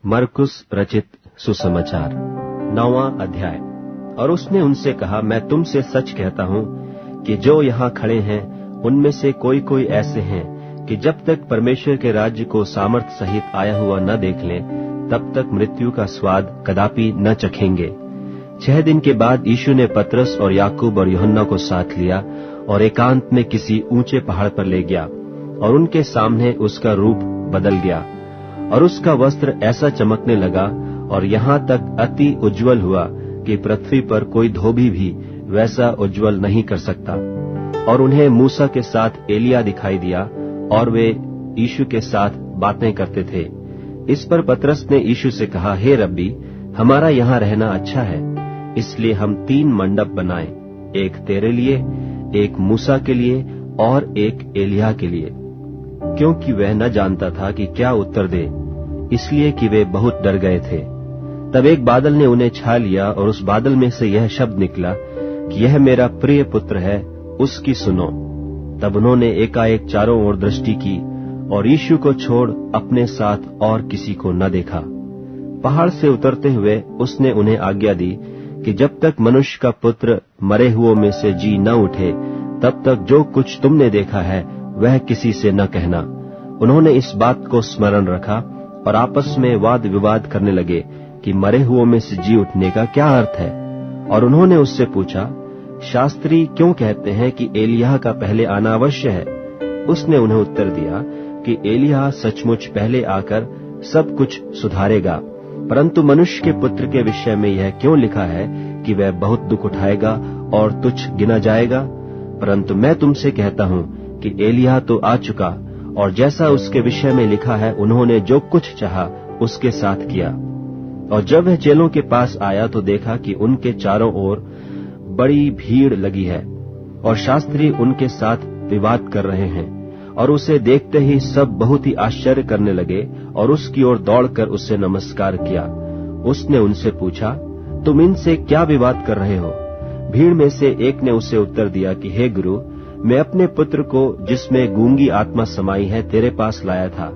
मरकुस रचित सुसमाचार 9वां अध्याय। और उसने उनसे कहा, मैं तुमसे सच कहता हूं कि जो यहाँ खड़े हैं उनमें से कोई कोई ऐसे हैं कि जब तक परमेश्वर के राज्य को सामर्थ सहित आया हुआ न देख लें तब तक मृत्यु का स्वाद कदापि न चखेंगे। 6 दिन के बाद यीशु ने पतरस और याकूब और यूहन्ना को साथ लिया और एकांत में किसी ऊंचे पहाड़ पर ले गया, और उनके सामने उसका रूप बदल गया, और उसका वस्त्र ऐसा चमकने लगा और यहाँ तक अति उज्जवल हुआ कि पृथ्वी पर कोई धोबी भी वैसा उज्जवल नहीं कर सकता। और उन्हें मूसा के साथ एलिया दिखाई दिया, और वे यीशु के साथ बातें करते थे। इस पर पतरस ने यीशु से कहा, हे रब्बी, हमारा यहाँ रहना अच्छा है, इसलिए हम 3 मंडप बनाएं, एक तेरे लिए, एक मूसा के लिए और एक एलिया के लिए। क्योंकि वह न जानता था कि क्या उत्तर दे, इसलिए कि वे बहुत डर गए थे। तब एक बादल ने उन्हें छा लिया, और उस बादल में से यह शब्द निकला कि यह मेरा प्रिय पुत्र है, उसकी सुनो। तब उन्होंने एकाएक चारों ओर दृष्टि की और यीशु को छोड़ अपने साथ और किसी को न देखा। पहाड़ से उतरते हुए उसने उन्हें आज्ञा दी कि जब तक मनुष्य का पुत्र मरे हुओं में से जी न उठे तब तक जो कुछ तुमने देखा है वह किसी से न कहना। उन्होंने इस बात को स्मरण रखा और आपस में वाद विवाद करने लगे कि मरे हुओं में से जी उठने का क्या अर्थ है। और उन्होंने उससे पूछा, शास्त्री क्यों कहते हैं कि एलिय्याह का पहले आना अवश्य है? उसने उन्हें उत्तर दिया कि एलिय्याह सचमुच पहले आकर सब कुछ सुधारेगा, परंतु मनुष्य के पुत्र के विषय में यह क्यों लिखा है कि वह बहुत दुख उठाएगा और तुच्छ गिना जाएगा? परंतु मैं तुमसे कहता हूं कि एलिय्याह तो आ चुका, और जैसा उसके विषय में लिखा है उन्होंने जो कुछ चाहा उसके साथ किया। और जब वह चेलों के पास आया तो देखा कि उनके चारों ओर बड़ी भीड़ लगी है और शास्त्री उनके साथ विवाद कर रहे हैं। और उसे देखते ही सब बहुत ही आश्चर्य करने लगे और उसकी ओर दौड़कर उससे नमस्कार किया। उसने उनसे पूछा, तुम इनसे क्या विवाद कर रहे हो? भीड़ में से एक ने उसे उत्तर दिया कि हे गुरु, मैं अपने पुत्र को जिसमें गूंगी आत्मा समाई है तेरे पास लाया था।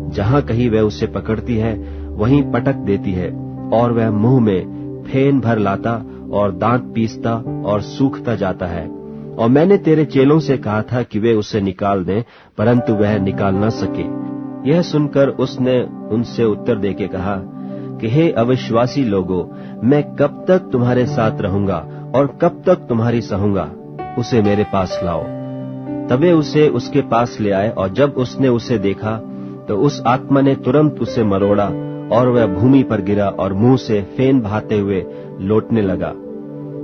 जहाँ कहीं वह उसे पकड़ती है वहीं पटक देती है, और वह मुंह में फेन भर लाता और दांत पीसता और सूखता जाता है। और मैंने तेरे चेलों से कहा था कि वे उसे निकाल दें, परंतु वह निकाल न सके। यह सुनकर उसने उनसे उत्तर देके कहा कि हे अविश्वासी लोगों, मैं कब तक तुम्हारे साथ रहूंगा और कब तक तुम्हारी सहूंगा? उसे मेरे पास लाओ। तबे उसे उसके पास ले आए, और जब उसने उसे देखा तो उस आत्मा ने तुरंत उसे मरोड़ा और वह भूमि पर गिरा और मुंह से फेन बहाते हुए लौटने लगा।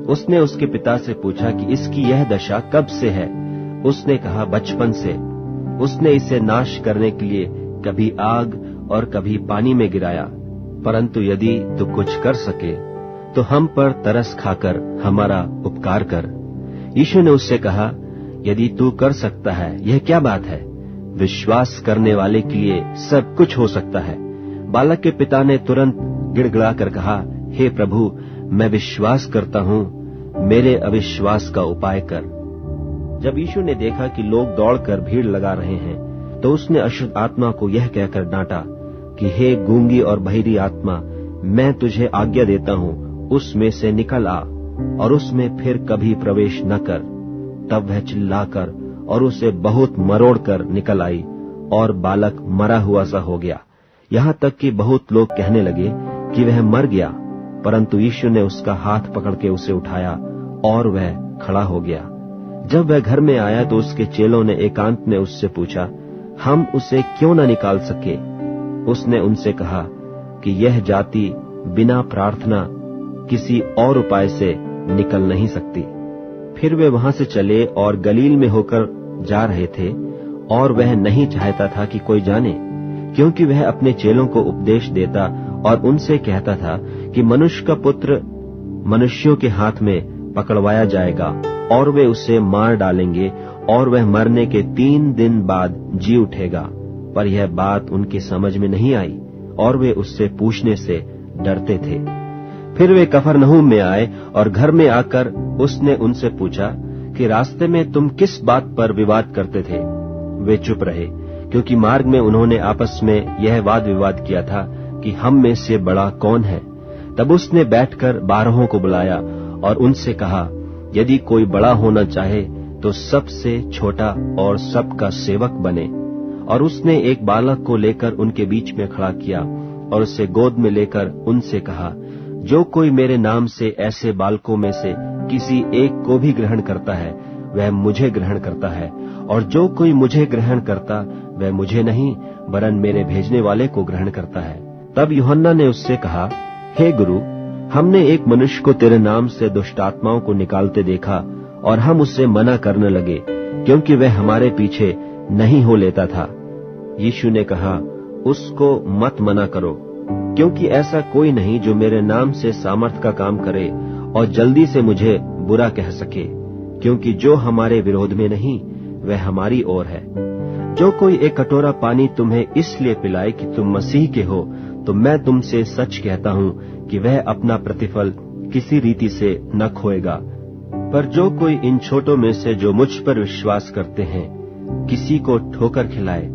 उसने उसके पिता से पूछा कि इसकी यह दशा कब से है? उसने कहा, बचपन से। उसने इसे नाश करने के लिए कभी आग और कभी पानी में गिराया। परंतु यदि तू कुछ कर सके तो हम पर तरस खाकर हमारा उपकार कर। यीशु ने उससे कहा, यदि तू कर सकता है यह क्या बात है? विश्वास करने वाले के लिए सब कुछ हो सकता है। बालक के पिता ने तुरंत गिड़गिड़ाकर कहा, हे प्रभु, मैं विश्वास करता हूँ, मेरे अविश्वास का उपाय कर। जब यीशु ने देखा कि लोग दौड़कर भीड़ लगा रहे हैं तो उसने अशुद्ध आत्मा को यह कहकर डांटा कि हे गूंगी और बहिरी आत्मा, मैं तुझे आज्ञा देता हूँ, उसमें से निकल आ और उसमें फिर कभी प्रवेश न कर। तब वह चिल्लाकर और उसे बहुत मरोड़कर निकल आई, और बालक मरा हुआ सा हो गया। यहाँ तक कि बहुत लोग कहने लगे कि वह मर गया, परंतु यीशु ने उसका हाथ पकड़ के उसे उठाया और वह खड़ा हो गया। जब वह घर में आया तो उसके चेलों ने एकांत में उससे पूछा, हम उसे क्यों न निकाल सके? उसने उनसे कहा कि यह जाति बिना प्रार्थना किसी और उपाय से निकल नहीं सकती। फिर वे वहां से चले और गलील में होकर जा रहे थे, और वह नहीं चाहता था कि कोई जाने, क्योंकि वह अपने चेलों को उपदेश देता और उनसे कहता था कि मनुष्य का पुत्र मनुष्यों के हाथ में पकड़वाया जाएगा और वे उसे मार डालेंगे, और वह मरने के 3 दिन बाद जी उठेगा। पर यह बात उनकी समझ में नहीं आई और वे उससे पूछने से डरते थे। फिर वे कफरनहूम में आए और घर में आकर उसने उनसे पूछा कि रास्ते में तुम किस बात पर विवाद करते थे? वे चुप रहे, क्योंकि मार्ग में उन्होंने आपस में यह वाद विवाद किया था कि हम में से बड़ा कौन है। तब उसने बैठकर 12 को बुलाया और उनसे कहा, यदि कोई बड़ा होना चाहे तो सबसे छोटा और सबका सेवक बने। और उसने एक बालक को लेकर उनके बीच में खड़ा किया और उसे गोद में लेकर उनसे कहा, जो कोई मेरे नाम से ऐसे बालकों में से किसी एक को भी ग्रहण करता है वह मुझे ग्रहण करता है, और जो कोई मुझे ग्रहण करता वह मुझे नहीं वरन मेरे भेजने वाले को ग्रहण करता है। तब यूहन्ना ने उससे कहा, हे गुरु, हमने एक मनुष्य को तेरे नाम से दुष्ट आत्माओं को निकालते देखा और हम उससे मना करने लगे, क्योंकि वह हमारे पीछे नहीं हो लेता था। यीशु ने कहा, उसको मत मना करो, क्योंकि ऐसा कोई नहीं जो मेरे नाम से सामर्थ का काम करे और जल्दी से मुझे बुरा कह सके, क्योंकि जो हमारे विरोध में नहीं वह हमारी ओर है। जो कोई एक कटोरा पानी तुम्हें इसलिए पिलाए कि तुम मसीह के हो, तो मैं तुमसे सच कहता हूँ कि वह अपना प्रतिफल किसी रीति से न खोएगा। पर जो कोई इन छोटों में से जो मुझ पर विश्वास करते हैं किसी को ठोकर खिलाए,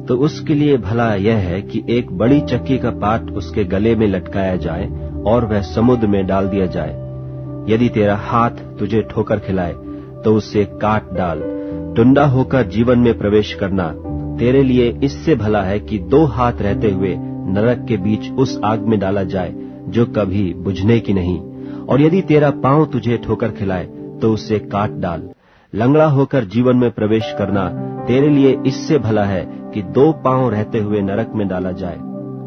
तो उसके लिए भला यह है कि एक बड़ी चक्की का पाट उसके गले में लटकाया जाए और वह समुद्र में डाल दिया जाए। यदि तेरा हाथ तुझे ठोकर खिलाए तो उसे काट डाल। टुंडा होकर जीवन में प्रवेश करना तेरे लिए इससे भला है कि 2 हाथ रहते हुए नरक के बीच उस आग में डाला जाए जो कभी बुझने की नहीं। और यदि तेरा पांव तुझे ठोकर खिलाए तो उसे काट डाल। लंगड़ा होकर जीवन में प्रवेश करना तेरे लिए इससे भला है कि 2 पांव रहते हुए नरक में डाला जाए।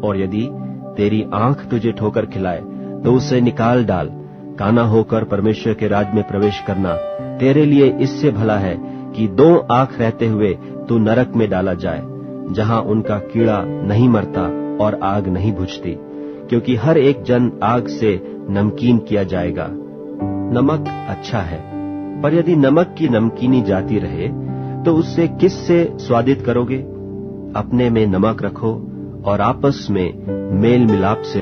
और यदि तेरी आंख तुझे ठोकर खिलाए तो उसे निकाल डाल। काना होकर परमेश्वर के राज में प्रवेश करना तेरे लिए इससे भला है कि 2 आंख रहते हुए तू नरक में डाला जाए, जहां उनका कीड़ा नहीं मरता और आग नहीं बुझती, क्योंकि हर एक जन आग से नमकीन किया जाएगा। नमक अच्छा है, पर यदि नमक की नमकीनी जाती रहे तो उससे किससे स्वादित करोगे? अपने में नमक रखो और आपस में मेल मिलाप से